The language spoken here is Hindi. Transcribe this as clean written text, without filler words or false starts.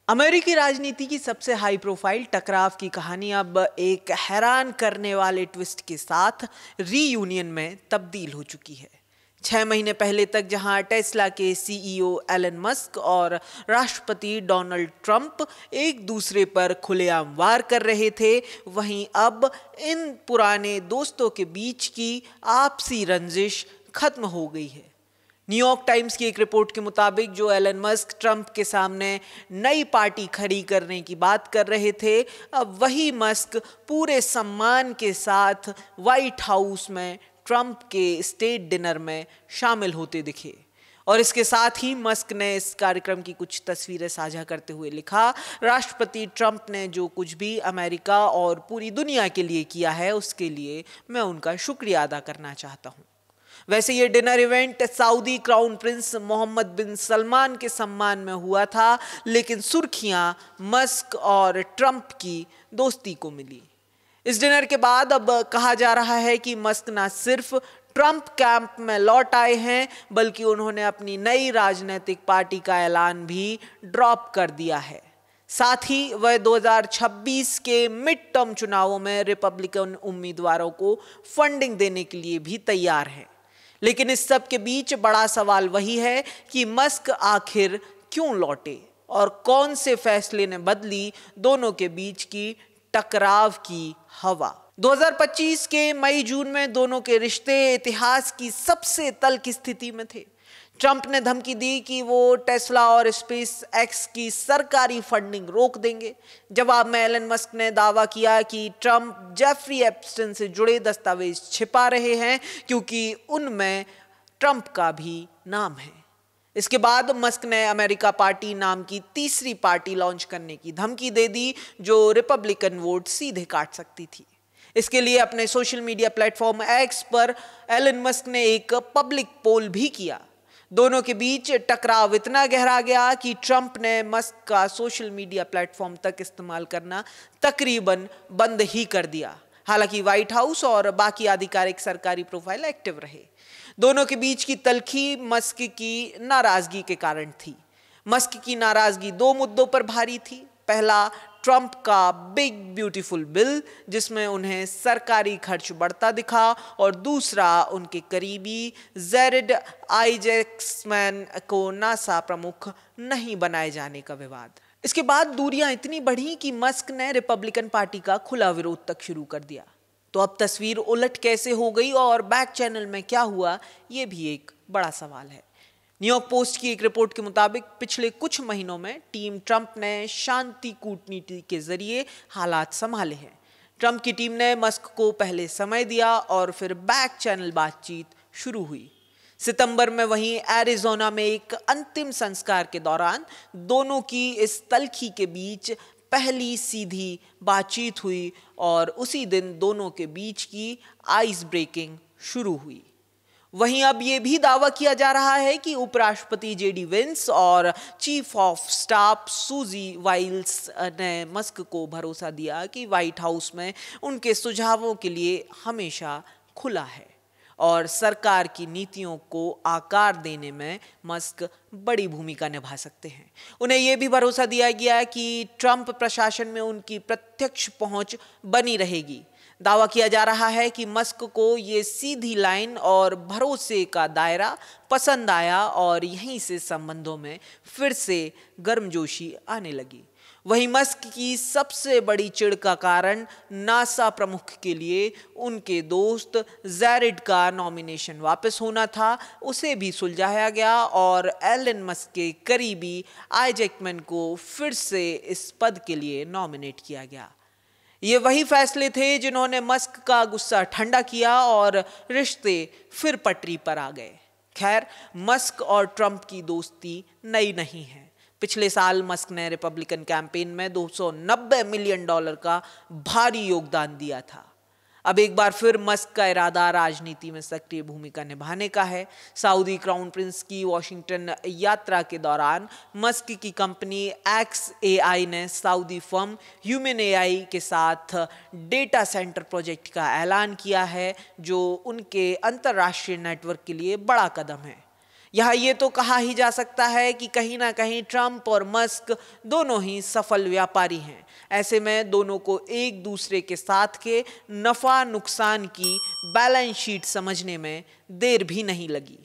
अमेरिकी राजनीति की सबसे हाई प्रोफाइल टकराव की कहानी अब एक हैरान करने वाले ट्विस्ट के साथ रीयूनियन में तब्दील हो चुकी है। 6 महीने पहले तक जहां टेस्ला के सीईओ एलन मस्क और राष्ट्रपति डोनाल्ड ट्रंप एक दूसरे पर खुलेआम वार कर रहे थे, वहीं अब इन पुराने दोस्तों के बीच की आपसी रंजिश खत्म हो गई है। न्यूयॉर्क टाइम्स की एक रिपोर्ट के मुताबिक जो एलन मस्क ट्रंप के सामने नई पार्टी खड़ी करने की बात कर रहे थे, अब वही मस्क पूरे सम्मान के साथ व्हाइट हाउस में ट्रंप के स्टेट डिनर में शामिल होते दिखे। और इसके साथ ही मस्क ने इस कार्यक्रम की कुछ तस्वीरें साझा करते हुए लिखा, राष्ट्रपति ट्रंप ने जो कुछ भी अमेरिका और पूरी दुनिया के लिए किया है उसके लिए मैं उनका शुक्रिया अदा करना चाहता हूं। वैसे ये dinner event Saudi crown prince Mohammed bin Salman के सम्मान में हुआ था, लेकिन सुर्खियां मस्क और ट्रंप की दोस्ती को मिली। इस डिनर के बाद अब कहा जा रहा है कि मस्क ना सिर्फ ट्रंप कैंप में लौट आए हैं, बल्कि उन्होंने अपनी नई राजनीतिक पार्टी का ऐलान भी ड्रॉप कर दिया है। साथ ही वह 2026 के मिड टर्म चुनावों में रिपब्लिकन उम्मीदवारों को फंडिंग देने के लिए भी तैयार हैं। लेकिन इस सब के बीच बड़ा सवाल वही है कि मस्क आखिर क्यों लौटे और कौन से फैसले ने बदली दोनों के बीच की टकराव की हवा। 2025 के मई जून में दोनों के रिश्ते इतिहास की सबसे तल्ख स्थिति में थे। ट्रंप ने धमकी दी कि वो टेस्ला और स्पेस एक्स की सरकारी फंडिंग रोक देंगे। जवाब में एलन मस्क ने दावा किया कि ट्रंप जेफरी एप्स्टाइन से जुड़े दस्तावेज छिपा रहे हैं क्योंकि उनमें ट्रंप का भी नाम है। इसके बाद मस्क ने अमेरिका पार्टी नाम की तीसरी पार्टी लॉन्च करने की धमकी दे दी, जो रिपब्लिकन वोट सीधे काट सकती थी। इसके लिए अपने सोशल मीडिया प्लेटफॉर्म एक्स पर एलन मस्क ने एक पब्लिक पोल भी किया। दोनों के बीच टकराव इतना गहरा गया कि ट्रंप ने मस्क का सोशल मीडिया प्लेटफॉर्म तक इस्तेमाल करना तकरीबन बंद ही कर दिया। हालांकि व्हाइट हाउस और बाकी आधिकारिक सरकारी प्रोफाइल एक्टिव रहे। दोनों के बीच की तल्खी मस्क की नाराजगी के कारण थी। मस्क की नाराजगी दो मुद्दों पर भारी थी। पहला, ट्रंप का बिग ब्यूटीफुल बिल जिसमें उन्हें सरकारी खर्च बढ़ता दिखा, और दूसरा उनके करीबी जैरेड आइजैक्सन को नासा प्रमुख नहीं बनाए जाने का विवाद। इसके बाद दूरियां इतनी बढ़ी कि मस्क ने रिपब्लिकन पार्टी का खुला विरोध तक शुरू कर दिया। तो अब तस्वीर उलट कैसे हो गई और बैक चैनल में क्या हुआ, ये भी एक बड़ा सवाल है। न्यूयॉर्क पोस्ट की एक रिपोर्ट के मुताबिक पिछले कुछ महीनों में टीम ट्रंप ने शांति कूटनीति के जरिए हालात संभाले हैं। ट्रंप की टीम ने मस्क को पहले समय दिया और फिर बैक चैनल बातचीत शुरू हुई। सितंबर में वहीं एरिजोना में एक अंतिम संस्कार के दौरान दोनों की इस तल्खी के बीच पहली सीधी बातचीत हुई और उसी दिन दोनों के बीच की आइस ब्रेकिंग शुरू हुई। वहीं अब यह भी दावा किया जा रहा है कि उपराष्ट्रपति जेडी वेंस और चीफ ऑफ स्टाफ सूजी वाइल्स ने मस्क को भरोसा दिया कि व्हाइट हाउस में उनके सुझावों के लिए हमेशा खुला है और सरकार की नीतियों को आकार देने में मस्क बड़ी भूमिका निभा सकते हैं। उन्हें यह भी भरोसा दिया गया कि ट्रंप प्रशासन में उनकी प्रत्यक्ष पहुंच बनी रहेगी। दावा किया जा रहा है कि मस्क को ये सीधी लाइन और भरोसे का दायरा पसंद आया और यहीं से संबंधों में फिर से गर्मजोशी आने लगी। वहीं मस्क की सबसे बड़ी चिढ़ का कारण नासा प्रमुख के लिए उनके दोस्त जैरेड का नॉमिनेशन वापस होना था। उसे भी सुलझाया गया और एलन मस्क के करीबी आइजैक्सन को फिर से इस पद के लिए नॉमिनेट किया गया। ये वही फैसले थे जिन्होंने मस्क का गुस्सा ठंडा किया और रिश्ते फिर पटरी पर आ गए। खैर, मस्क और ट्रंप की दोस्ती नई नहीं है। पिछले साल मस्क ने रिपब्लिकन कैंपेन में $290 मिलियन का भारी योगदान दिया था। अब एक बार फिर मस्क का इरादा राजनीति में सक्रिय भूमिका निभाने का है। सऊदी क्राउन प्रिंस की वॉशिंगटन यात्रा के दौरान मस्क की कंपनी XAI ने सऊदी फर्म ह्यूमन AI के साथ डेटा सेंटर प्रोजेक्ट का ऐलान किया है, जो उनके अंतर्राष्ट्रीय नेटवर्क के लिए बड़ा कदम है। यहाँ ये तो कहा ही जा सकता है कि कहीं ना कहीं ट्रंप और मस्क दोनों ही सफल व्यापारी हैं। ऐसे में दोनों को एक दूसरे के साथ के नफा नुकसान की बैलेंस शीट समझने में देर भी नहीं लगी।